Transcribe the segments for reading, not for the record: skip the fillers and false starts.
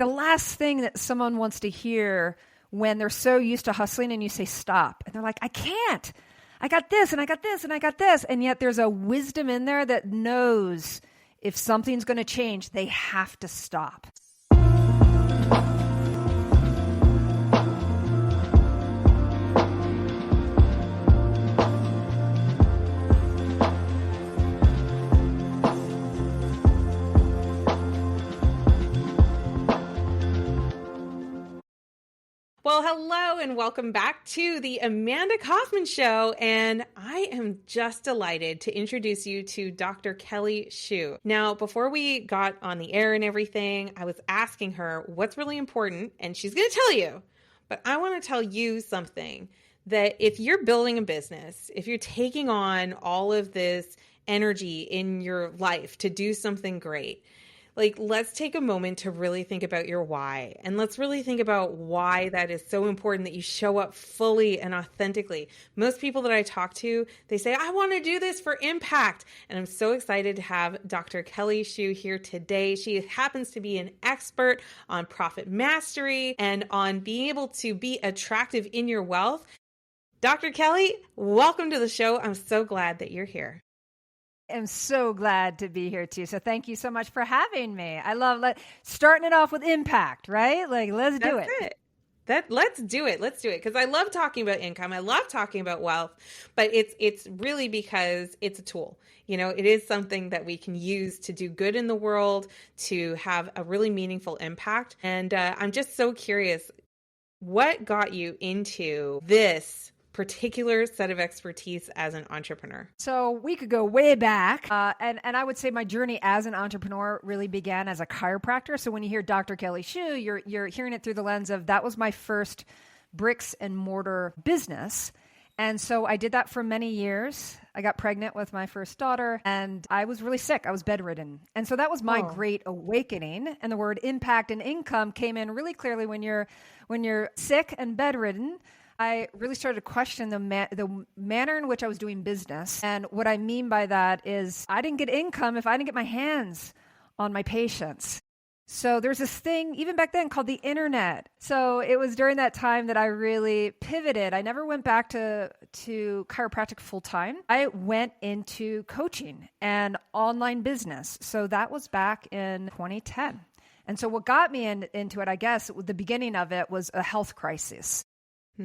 the last thing that someone wants to hear when they're so used to hustling and you say, stop. And they're like, I can't. I got this and I got this and I got this. And yet there's a wisdom in there that knows if something's going to change, they have to stop. Well, hello and welcome back to the Amanda Kaufman Show. And I am just delighted to introduce you to Dr. Kelly Schuh. Now, before we got on the air and everything, I was asking her what's really important, and she's going to tell you. But I want to tell you something, that if you're building a business, if you're taking on all of this energy in your life to do something great, let's take a moment to really think about your why. And let's really think about why that is so important that you show up fully and authentically. Most people that I talk to, they say, I want to do this for impact. And I'm so excited to have Dr. Kelly Schuh here today. She happens to be an expert on profit mastery and on being able to be attractive in your wealth. Dr. Kelly, welcome to the show. I'm so glad that you're here. I'm so glad to be here too. So thank you so much for having me. I love starting it off with impact, right? Let's do it. Let's do it. Because I love talking about income. I love talking about wealth, but it's really because it's a tool. You know, it is something that we can use to do good in the world, to have a really meaningful impact. And I'm just so curious, what got you into this particular set of expertise as an entrepreneur? So we could go way back. And I would say my journey as an entrepreneur really began as a chiropractor. So when you hear Dr. Kelly Schuh, you're hearing it through the lens of that was my first bricks and mortar business. And so I did that for many years. I got pregnant with my first daughter and I was really sick. I was bedridden. And so that was my great awakening. And the word impact and income came in really clearly when you're sick and bedridden. I really started to question the manner in which I was doing business. And what I mean by that is I didn't get income if I didn't get my hands on my patients. So there's this thing, even back then, called the internet. So it was during that time that I really pivoted. I never went back to chiropractic full time. I went into coaching and online business. So that was back in 2010. And so what got me into it, I guess, the beginning of it was a health crisis.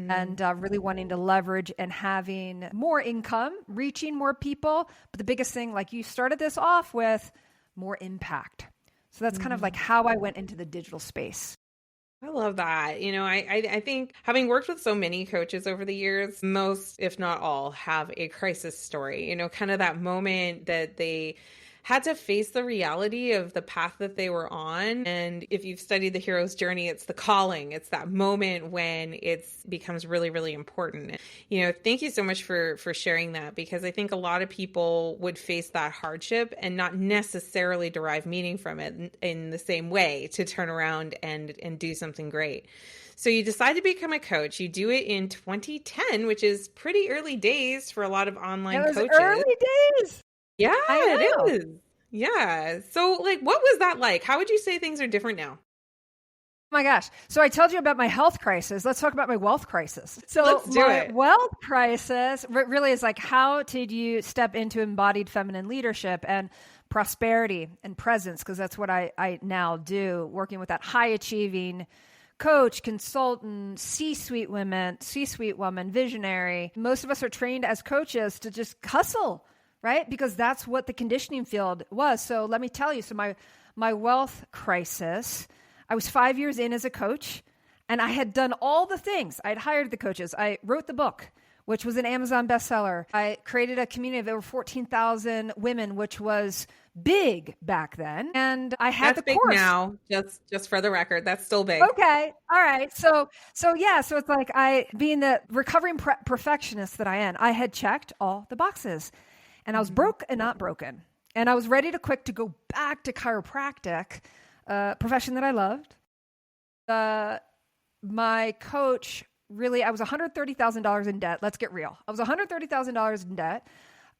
And really wanting to leverage and having more income, reaching more people. But the biggest thing, like you started this off with, more impact. So that's kind of like how I went into the digital space. I love that. You know, I think having worked with so many coaches over the years, most, if not all, have a crisis story, you know, kind of that moment that they had to face the reality of the path that they were on. And if you've studied the hero's journey, it's the calling. It's that moment when it becomes really, really important. You know, thank you so much for sharing that, because I think a lot of people would face that hardship and not necessarily derive meaning from it in the same way to turn around and do something great. So you decide to become a coach. You do it in 2010, which is pretty early days for a lot of online coaches. Early days. Yeah, it is. Yeah. So what was that like? How would you say things are different now? Oh my gosh. So I told you about my health crisis. Let's talk about my wealth crisis. So let's do it. Wealth crisis really is like, how did you step into embodied feminine leadership and prosperity and presence? Because that's what I now do, working with that high achieving coach, consultant, C-suite woman, visionary. Most of us are trained as coaches to just hustle, right? Because that's what the conditioning field was. So let me tell you, so my wealth crisis, I was 5 years in as a coach and I had done all the things. I'd hired the coaches. I wrote the book, which was an Amazon bestseller. I created a community of over 14,000 women, which was big back then. And I had that's the course. That's big now, just for the record. That's still big. Okay. All right. So it's like being the recovering perfectionist that I am, I had checked all the boxes. And I was broke and not broken. And I was ready to quit to go back to chiropractic, profession that I loved. My coach, really, I was $130,000 in debt. Let's get real. I was $130,000 in debt.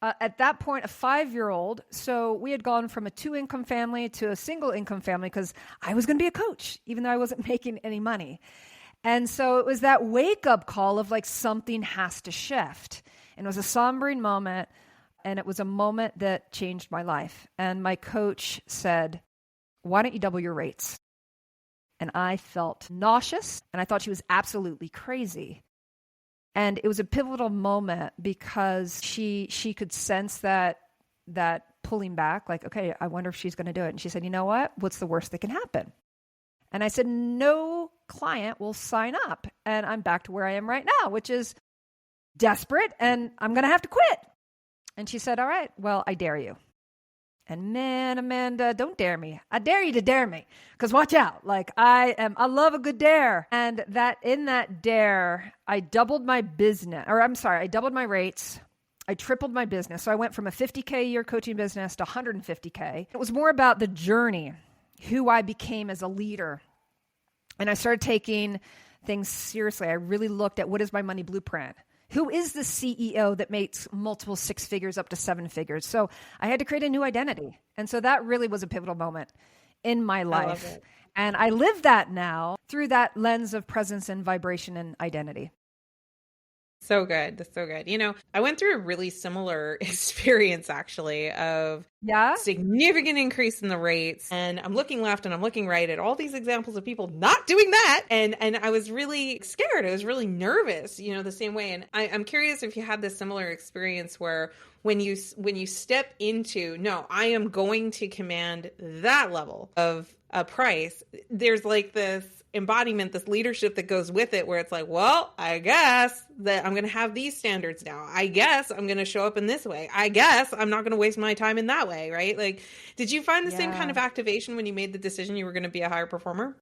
At that point, a 5-year-old. So we had gone from a 2-income family to a single income family because I was going to be a coach, even though I wasn't making any money. And so it was that wake up call of like something has to shift. And it was a sombering moment. And it was a moment that changed my life. And my coach said, why don't you double your rates? And I felt nauseous. And I thought she was absolutely crazy. And it was a pivotal moment because she could sense that pulling back, like, okay, I wonder if she's going to do it. And she said, you know what? What's the worst that can happen? And I said, no client will sign up. And I'm back to where I am right now, which is desperate, and I'm going to have to quit. And she said, all right, well, I dare you. And man, Amanda, don't dare me. I dare you to dare me, because watch out. Like I love a good dare. And in that dare, I doubled my rates. I tripled my business. So I went from a $50K a year coaching business to $150K. It was more about the journey, who I became as a leader. And I started taking things seriously. I really looked at what is my money blueprint? Who is the CEO that makes multiple 6 figures up to 7 figures? So I had to create a new identity. And so that really was a pivotal moment in my life. And I live that now through that lens of presence and vibration and identity. So good. That's so good. You know, I went through a really similar experience actually of significant increase in the rates. And I'm looking left and I'm looking right at all these examples of people not doing that. And I was really scared. I was really nervous, you know, the same way. And I'm curious if you had this similar experience where when you step into, no, I am going to command that level of a price, there's like this embodiment, this leadership that goes with it, where it's like, well, I guess that I'm going to have these standards now. I guess I'm going to show up in this way. I guess I'm not going to waste my time in that way, right? Like, did you find the same kind of activation when you made the decision you were going to be a higher performer?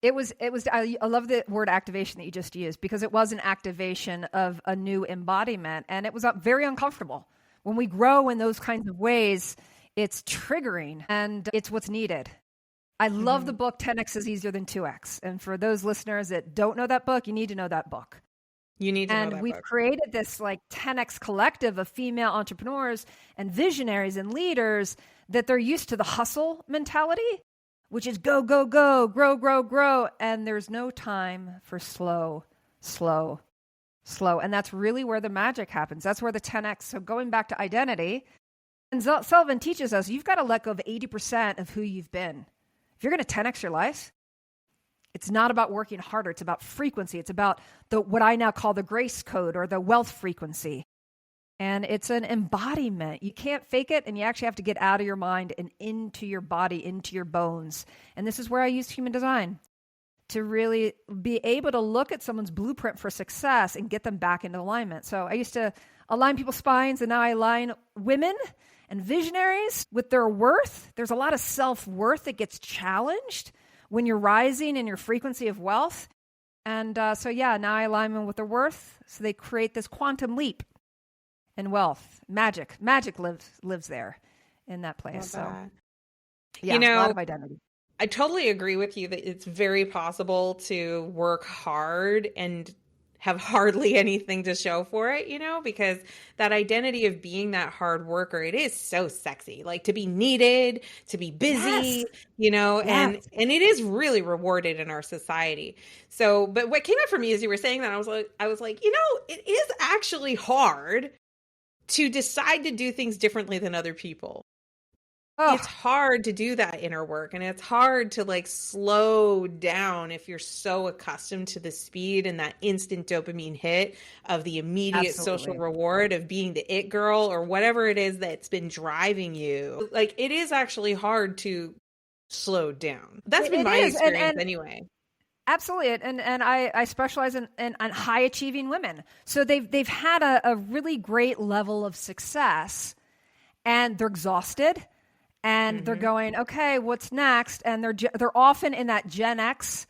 It was, I love the word activation that you just used, because it was an activation of a new embodiment, and it was very uncomfortable. When we grow in those kinds of ways, it's triggering, and it's what's needed. I love the book 10X is Easier Than 2X. And for those listeners that don't know that book, you need to know that book. You need to know that book. And we've created this like 10X collective of female entrepreneurs and visionaries and leaders that they're used to the hustle mentality, which is go, go, go, grow, grow, grow. And there's no time for slow, slow, slow. And that's really where the magic happens. That's where the 10X. So going back to identity, and Sullivan teaches us, you've got to let go of 80% of who you've been. If you're going to 10X your life, it's not about working harder. It's about frequency. It's about what I now call the grace code or the wealth frequency. And it's an embodiment. You can't fake it, and you actually have to get out of your mind and into your body, into your bones. And this is where I use human design to really be able to look at someone's blueprint for success and get them back into alignment. So I used to align people's spines, and now I align women and visionaries with their worth. There's a lot of self-worth that gets challenged when you're rising in your frequency of wealth. And now I align them with their worth. So they create this quantum leap in wealth. Magic lives there in that place. So yeah, you know, a lot of identity. I totally agree with you that it's very possible to work hard and have hardly anything to show for it, you know, because that identity of being that hard worker, it is so sexy, like to be needed, to be busy, you know, and it is really rewarded in our society. So, but what came up for me as you were saying that, I was like, you know, it is actually hard to decide to do things differently than other people. Oh. It's hard to do that inner work, and it's hard to like slow down if you're so accustomed to the speed and that instant dopamine hit of the immediate social reward of being the it girl or whatever it is that's been driving you. Like, it is actually hard to slow down. That's been my experience anyway. Absolutely. And I specialize in high achieving women. So they've had a really great level of success, and they're exhausted. And they're going, okay, what's next? And they're often in that Gen X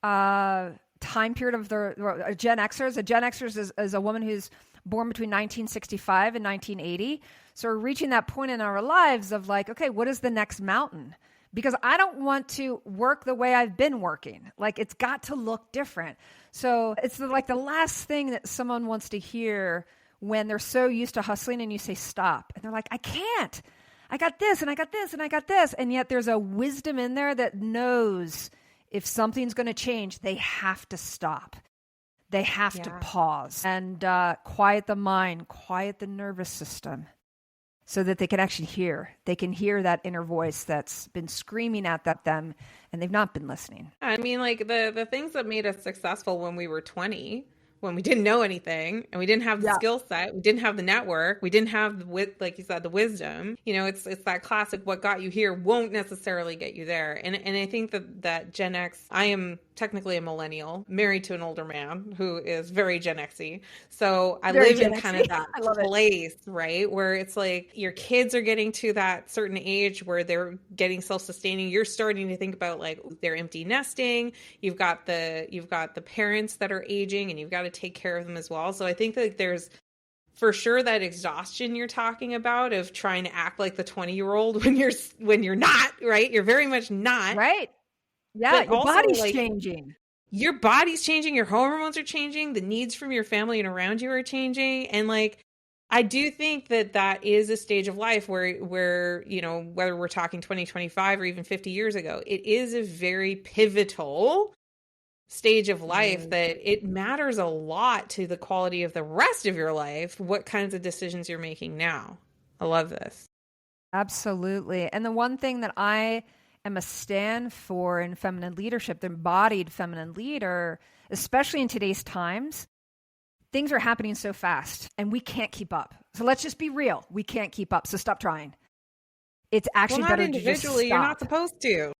time period of their Gen Xers. A Gen Xers is a woman who's born between 1965 and 1980. So we're reaching that point in our lives of like, okay, what is the next mountain? Because I don't want to work the way I've been working. Like, it's got to look different. So it's like the last thing that someone wants to hear when they're so used to hustling and you say stop. And they're like, I can't. I got this and I got this and I got this. And yet there's a wisdom in there that knows if something's going to change, they have to stop. They have to pause and quiet the mind, quiet the nervous system so that they can actually hear. They can hear that inner voice that's been screaming at them and they've not been listening. I mean, like the things that made us successful when we were 20, when we didn't know anything and we didn't have the skill set, we didn't have the network, we didn't have like you said, the wisdom, you know, it's that classic, what got you here won't necessarily get you there. And I think that Gen X, I am technically a millennial, married to an older man who is very Gen X-y. So I live in kind of that place, right? Where it's like your kids are getting to that certain age where they're getting self-sustaining. You're starting to think about like they're empty nesting. You've got the parents that are aging and you've got to take care of them as well. So I think that there's for sure that exhaustion you're talking about of trying to act like the 20-year-old when you're not, right? You're very much not. Right. Yeah, your body's changing. Your body's changing, your hormones are changing, the needs from your family and around you are changing. And like, I do think that is a stage of life where, you know, whether we're talking 2025 or even 50 years ago, it is a very pivotal stage of life that it matters a lot to the quality of the rest of your life, what kinds of decisions you're making now. I love this. Absolutely. And the one thing that I am a stand for in feminine leadership, the embodied feminine leader, especially in today's times, things are happening so fast and we can't keep up. So let's just be real. We can't keep up. So stop trying. It's actually better individually, to just stop. you're not supposed to.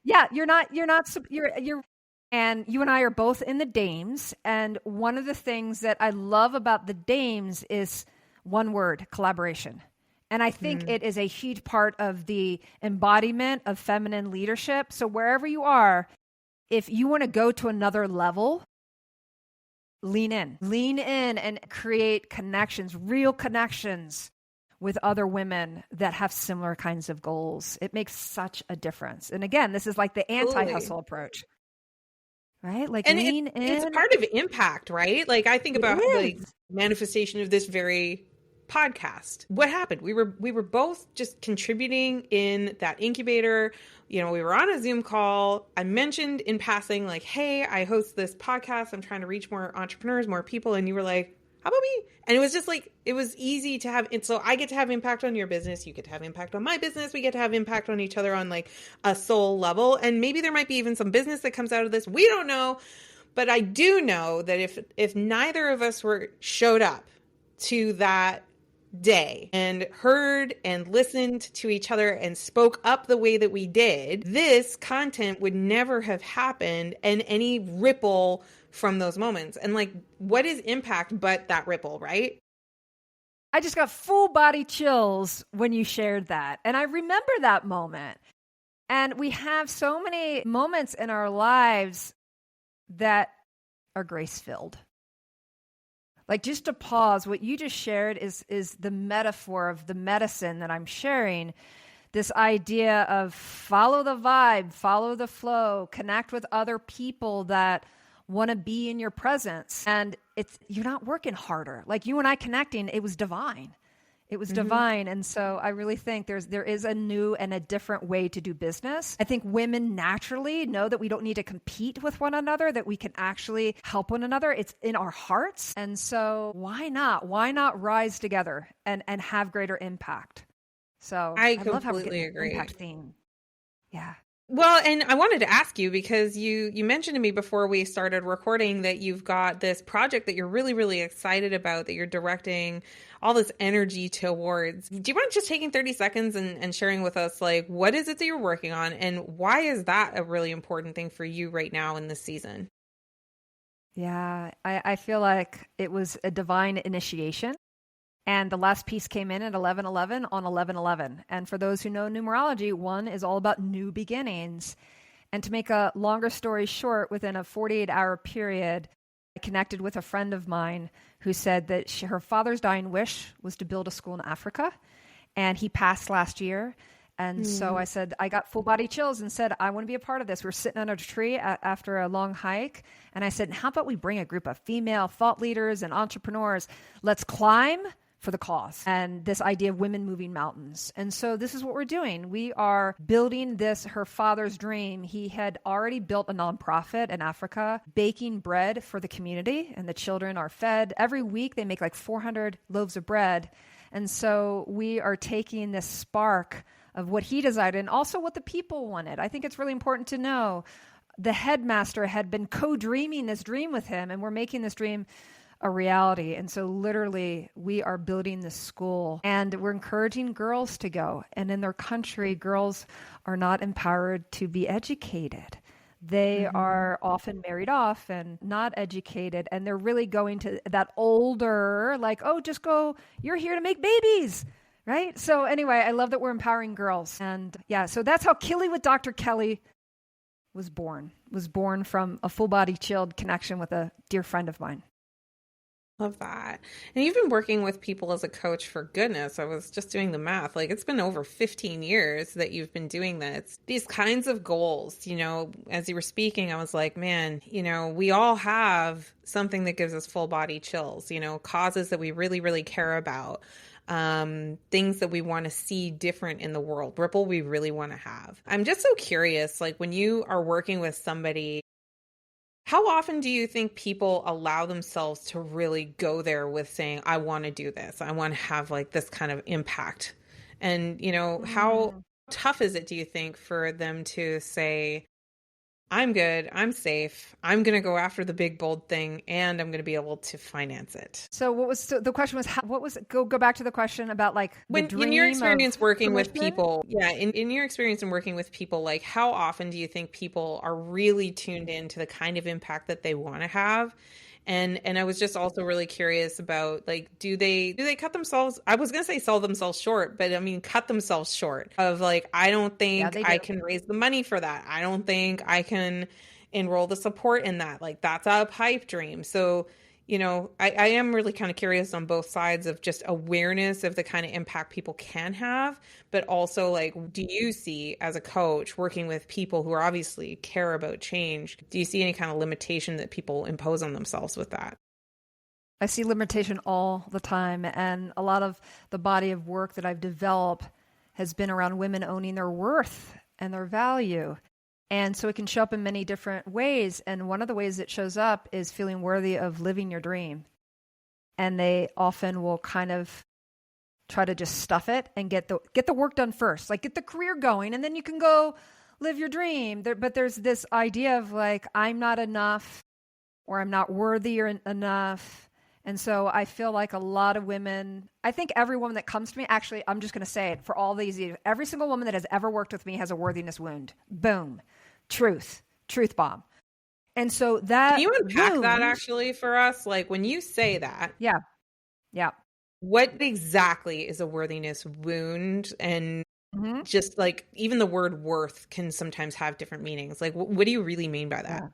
Yeah, you're and you and I are both in the Dames. And one of the things that I love about the Dames is one word, collaboration. And I think it is a huge part of the embodiment of feminine leadership. So wherever you are, if you want to go to another level, lean in and create connections, real connections with other women that have similar kinds of goals. It makes such a difference. And again, this is like the anti-hustle approach, right? Like and lean in. It's part of impact, right? Like I think about the manifestation of this very podcast. What happened? We were both just contributing in that incubator. You know, we were on a Zoom call. I mentioned in passing, like, hey, I host this podcast. I'm trying to reach more entrepreneurs, more people. And you were like, how about me? And it was just like, it was easy to have. And so I get to have impact on your business. You get to have impact on my business. We get to have impact on each other on like a soul level. And maybe there might be even some business that comes out of this. We don't know. But I do know that if neither of us showed up to that day and heard and listened to each other and spoke up the way that we did, this content would never have happened and any ripple from those moments. And like, what is impact but that ripple, right? I just got full body chills when you shared that. And I remember that moment. And we have so many moments in our lives that are grace-filled. Like just to pause, what you just shared is the metaphor of the medicine that I'm sharing. This idea of follow the vibe, follow the flow, connect with other people that want to be in your presence. And you're not working harder. Like you and I connecting, it was divine. It was divine. And so I really think there is a new and a different way to do business. I think women naturally know that we don't need to compete with one another, that we can actually help one another. It's in our hearts. And so why not? Why not rise together and have greater impact? So I love how completely agree. Impact theme. Yeah. Well, and I wanted to ask you because you mentioned to me before we started recording that you've got this project that you're really, really excited about, that you're directing all this energy towards. Do you mind just taking 30 seconds and sharing with us, like, what is it that you're working on and why is that a really important thing for you right now in this season? Yeah, I feel like it was a divine initiation. And the last piece came in at 11:11 on 11:11. And for those who know numerology, 1 is all about new beginnings. And to make a longer story short, within a 48-hour period, I connected with a friend of mine who said that her father's dying wish was to build a school in Africa. And he passed last year. And so I said, I got full body chills and said, I want to be a part of this. We're sitting under a tree after a long hike. And I said, how about we bring a group of female thought leaders and entrepreneurs? Let's climb for the cause. And this idea of women moving mountains. And so this is what we're doing. We are building this, her father's dream. He had already built a nonprofit in Africa, baking bread for the community, and the children are fed. Every week they make like 400 loaves of bread. And so we are taking this spark of what he desired and also what the people wanted. I think it's really important to know the headmaster had been co-dreaming this dream with him, and we're making this dream a reality. And so literally we are building this school, and we're encouraging girls to go. And in their country, girls are not empowered to be educated. They are often married off and not educated. And they're really going to that older, like, oh, just go, you're here to make babies. Right? So anyway, I love that we're empowering girls. And yeah, so that's how Killy with Dr. Kelly was born from a full body chilled connection with a dear friend of mine. Love that. And you've been working with people as a coach for goodness. I was just doing the math. Like, it's been over 15 years that you've been doing this. These kinds of goals, as you were speaking, I was like, man, we all have something that gives us full body chills, causes that we really, really care about. Things that we want to see different in the world, ripple we really want to have. I'm just so curious, like when you are working with somebody, how often do you think people allow themselves to really go there with saying, I want to do this. I want to have like this kind of impact. And, how tough is it, do you think, for them to say, I'm good, I'm safe, I'm going to go after the big, bold thing, and I'm going to be able to finance it? So the question was, go back to the question about like in your experience working with people, in your experience in working with people, like how often do you think people are really tuned in to the kind of impact that they want to have? And I was just also really curious about, like, do they cut themselves? I was going to say sell themselves short, but I mean, cut themselves short of like, I don't think I can raise the money for that. I don't think I can enroll the support in that. Like, that's a pipe dream. So, I am really kind of curious on both sides of just awareness of the kind of impact people can have, but also like, do you see as a coach working with people who are obviously care about change, do you see any kind of limitation that people impose on themselves with that? I see limitation all the time. And a lot of the body of work that I've developed has been around women owning their worth and their value. And so it can show up in many different ways. And one of the ways it shows up is feeling worthy of living your dream. And they often will kind of try to just stuff it and get the work done first, like get the career going, and then you can go live your dream. But there's this idea of like, I'm not enough, or I'm not worthy enough. And so I feel like a lot of women, I think every woman that comes to me, actually, I'm just going to say it for all these years, every single woman that has ever worked with me has a worthiness wound. Boom. Truth bomb. And so that, can you unpack that actually for us? Like when you say that, yeah. What exactly is a worthiness wound? And just like, even the word worth can sometimes have different meanings. Like, what do you really mean by that? Yeah.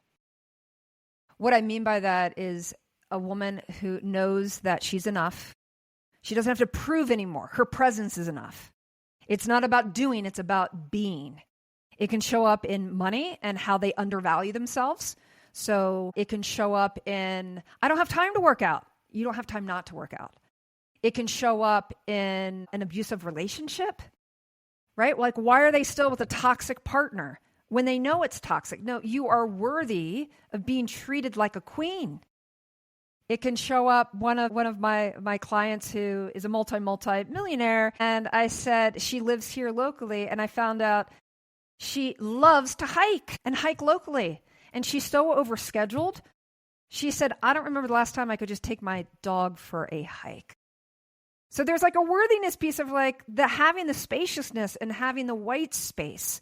What I mean by that is a woman who knows that she's enough. She doesn't have to prove anymore. Her presence is enough. It's not about doing, it's about being. It can show up in money and how they undervalue themselves. So it can show up in, I don't have time to work out. You don't have time not to work out. It can show up in an abusive relationship, right? Like, why are they still with a toxic partner when they know it's toxic? No, you are worthy of being treated like a queen. It can show up, one of my clients who is a multi-millionaire, and I said, she lives here locally, and I found out she loves to hike and hike locally, and she's so overscheduled. She said, I don't remember the last time I could just take my dog for a hike. So there's like a worthiness piece of like having the spaciousness and having the white space.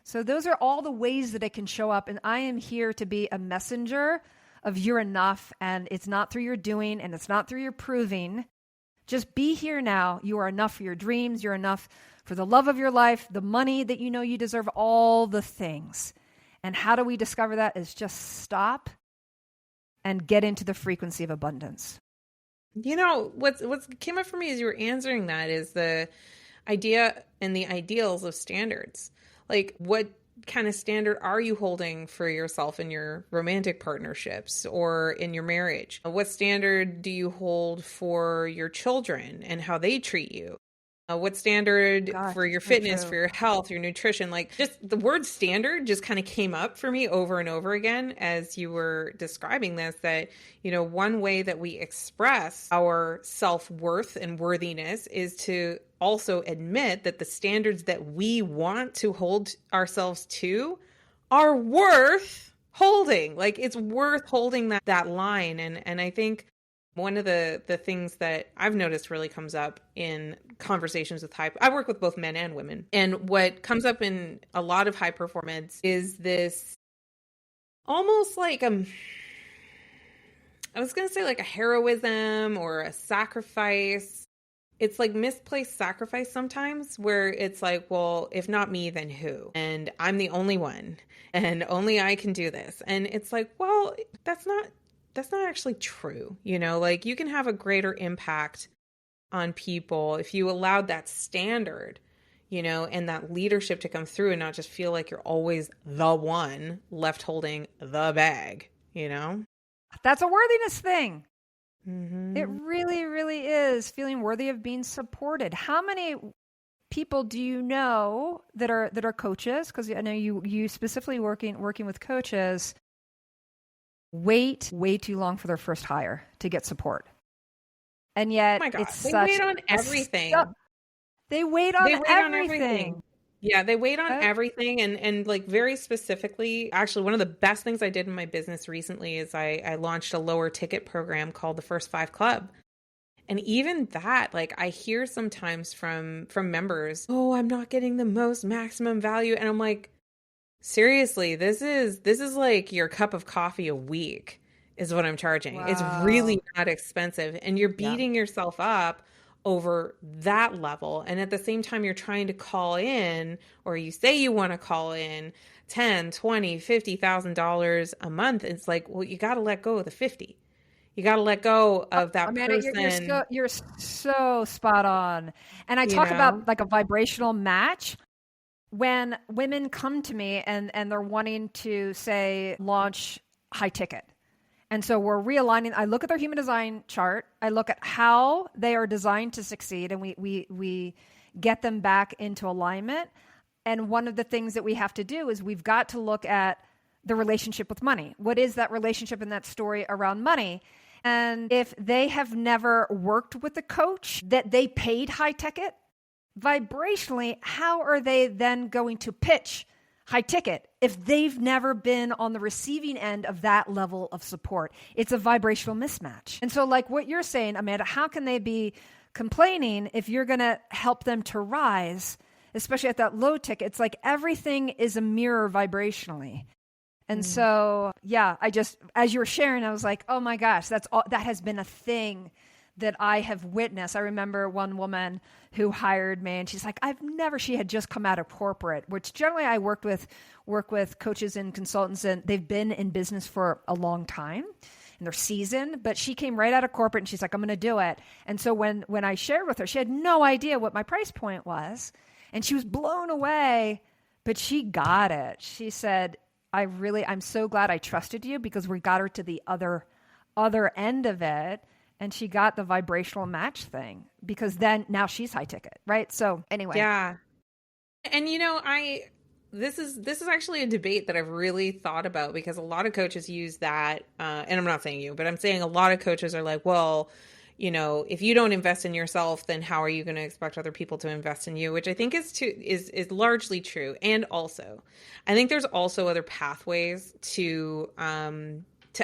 So those are all the ways that it can show up, and I am here to be a messenger of you're enough, and it's not through your doing and it's not through your proving. Just be here now. You are enough for your dreams. You're enough for the love of your life, the money that you know you deserve, all the things. And how do we discover that? Is just stop and get into the frequency of abundance. What's came up for me as you were answering that is idea and the ideals of standards. Like, what kind of standard are you holding for yourself in your romantic partnerships or in your marriage? What standard do you hold for your children and how they treat you? What standard Gosh, for your so fitness, for true. your health, your nutrition? Like, just the word standard just kind of came up for me over and over again as you were describing this, that, one way that we express our self-worth and worthiness is to also admit that the standards that we want to hold ourselves to are worth holding. Like, it's worth holding that line. And I think one of the things that I've noticed really comes up in conversations with I work with both men and women. And what comes up in a lot of high performance is this almost like, I was going to say like a heroism or a sacrifice. It's like misplaced sacrifice sometimes, where it's like, well, if not me, then who? And I'm the only one, and only I can do this. And it's like, well, that's not actually true. Like, you can have a greater impact on people if you allowed that standard, and that leadership to come through and not just feel like you're always the one left holding the bag, That's a worthiness thing. Mm-hmm. It really, really is feeling worthy of being supported. How many people do you know that are coaches? Because I know you specifically working with coaches wait way too long for their first hire to get support. And yet Oh my God, it's they such wait on everything. They wait on on everything. Yeah, they wait on everything. And like, very specifically, actually, one of the best things I did in my business recently is I launched a lower ticket program called the First Five Club. And even that, like, I hear sometimes from members, oh, I'm not getting the most maximum value. And I'm like, seriously, this is like your cup of coffee a week is what I'm charging. Wow. It's really not expensive. And you're beating yourself up over that level. And at the same time, you're trying to call in, or you say you want to call in $10, $20, $50,000 a month. It's like, well, you got to let go of the 50. You got to let go of that Amanda, person. you're so spot on. And I talk about like a vibrational match. When women come to me and they're wanting to, say, launch high ticket. And so we're realigning. I look at their human design chart. I look at how they are designed to succeed, and we get them back into alignment. And one of the things that we have to do is we've got to look at the relationship with money. What is that relationship and that story around money? And if they have never worked with a coach that they paid high ticket, vibrationally, how are they then going to pitch high ticket if they've never been on the receiving end of that level of support? It's a vibrational mismatch. And so, like what you're saying, Amanda, how can they be complaining if you're going to help them to rise, especially at that low ticket? It's like everything is a mirror vibrationally. And so, yeah, as you were sharing, I was like, oh my gosh, that has been a thing that I have witnessed. I remember one woman who hired me, and she's like, she had just come out of corporate, which generally I work with coaches and consultants, and they've been in business for a long time and they're seasoned, but she came right out of corporate and she's like, I'm going to do it. And so when I shared with her, she had no idea what my price point was, and she was blown away, but she got it. She said, I'm so glad I trusted you, because we got her to the other end of it. And she got the vibrational match thing, because then now she's high ticket, right? So anyway. Yeah. And this is actually a debate that I've really thought about, because a lot of coaches use that, and I'm not saying you, but I'm saying a lot of coaches are like, well, if you don't invest in yourself, then how are you going to expect other people to invest in you? Which I think is largely true. And also, I think there's also other pathways to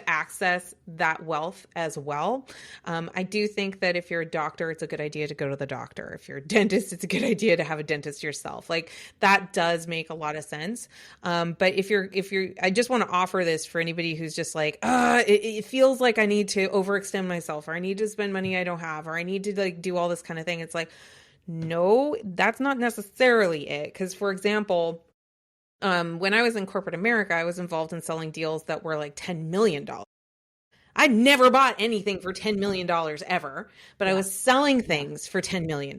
access that wealth as well. I do think that if you're a doctor, it's a good idea to go to the doctor. If you're a dentist, it's a good idea to have a dentist yourself. Like, that does make a lot of sense. But if you're, I just want to offer this for anybody who's just like, it feels like I need to overextend myself, or I need to spend money I don't have, or I need to like do all this kind of thing. It's like, no, that's not necessarily it. Because, for example, when I was in corporate America, I was involved in selling deals that were like $10 million. I never bought anything for $10 million ever, but I was selling things for $10 million,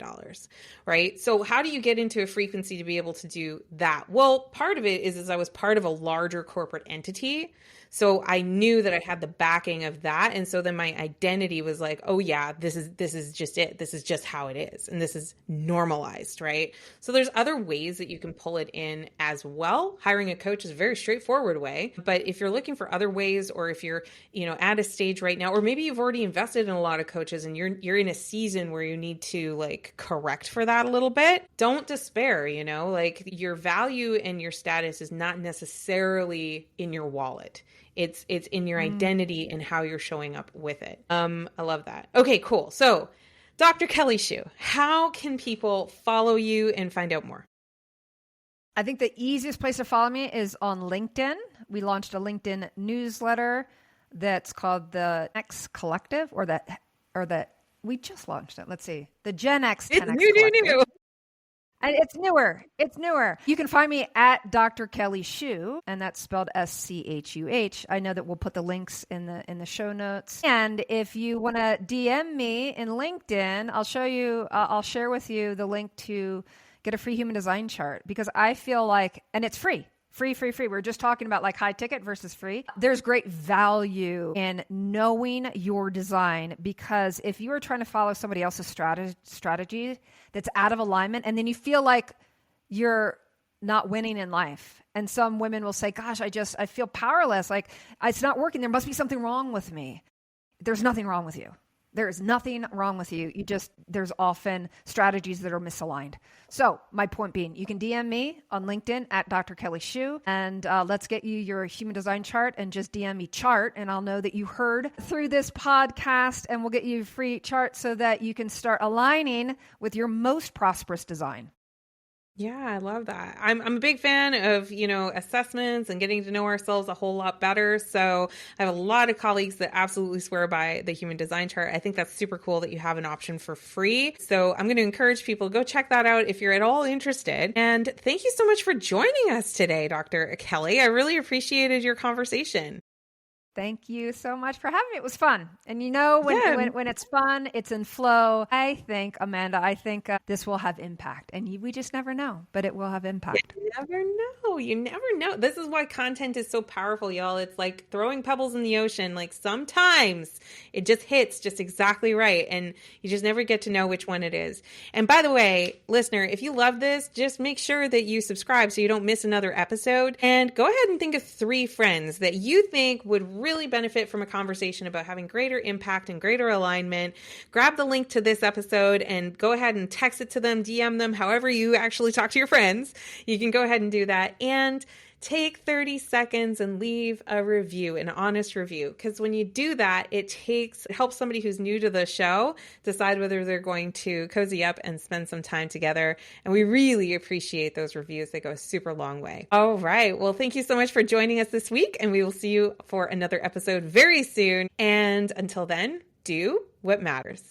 right? So how do you get into a frequency to be able to do that? Well, part of it is I was part of a larger corporate entity. So I knew that I had the backing of that. And so then my identity was like, oh yeah, this is just it. This is just how it is. And this is normalized, right? So there's other ways that you can pull it in as well. Hiring a coach is a very straightforward way. But if you're looking for other ways, or if you're, at a stage right now, or maybe you've already invested in a lot of coaches and you're in a season where you need to like correct for that a little bit, don't despair, like your value and your status is not necessarily in your wallet. It's in your identity and how you're showing up with it. I love that. Okay, cool. So Dr. Kelly Schuh, how can people follow you and find out more? I think the easiest place to follow me is on LinkedIn. We launched a LinkedIn newsletter that's called the X Collective, or that we just launched it. Let's see. The Gen X 10X Collective. New. And it's newer. You can find me at Dr. Kelly Schuh, and that's spelled SCHUH. I know that we'll put the links in the show notes. And if you want to DM me in LinkedIn, I'll share with you the link to get a free human design chart, because I feel like, and it's free. Free. We're just talking about like high ticket versus free. There's great value in knowing your design, because if you are trying to follow somebody else's strategy that's out of alignment, and then you feel like you're not winning in life. And some women will say, gosh, I feel powerless. Like it's not working. There must be something wrong with me. There's nothing wrong with you. There is nothing wrong with you. There's often strategies that are misaligned. So my point being, you can DM me on LinkedIn at Dr. Kelly Schuh, and let's get you your human design chart, and just DM me chart, and I'll know that you heard through this podcast, and we'll get you a free chart so that you can start aligning with your most prosperous design. Yeah, I love that. I'm a big fan of, assessments and getting to know ourselves a whole lot better. So I have a lot of colleagues that absolutely swear by the human design chart. I think that's super cool that you have an option for free. So I'm going to encourage people to go check that out if you're at all interested. And thank you so much for joining us today, Dr. Kelly. I really appreciated your conversation. Thank you so much for having me. It was fun. And when it's fun, it's in flow. I think, Amanda, this will have impact. And we just never know, but it will have impact. You never know. This is why content is so powerful, y'all. It's like throwing pebbles in the ocean. Like sometimes it just hits just exactly right. And you just never get to know which one it is. And by the way, listener, if you love this, just make sure that you subscribe so you don't miss another episode. And go ahead and think of 3 friends that you think would really benefit from a conversation about having greater impact and greater alignment. Grab the link to this episode and go ahead and text it to them, DM them, however you actually talk to your friends. You can go ahead and do that. And take 30 seconds and leave a review, an honest review. Because when you do that, it helps somebody who's new to the show decide whether they're going to cozy up and spend some time together. And we really appreciate those reviews. They go a super long way. All right. Well, thank you so much for joining us this week. And we will see you for another episode very soon. And until then, do what matters.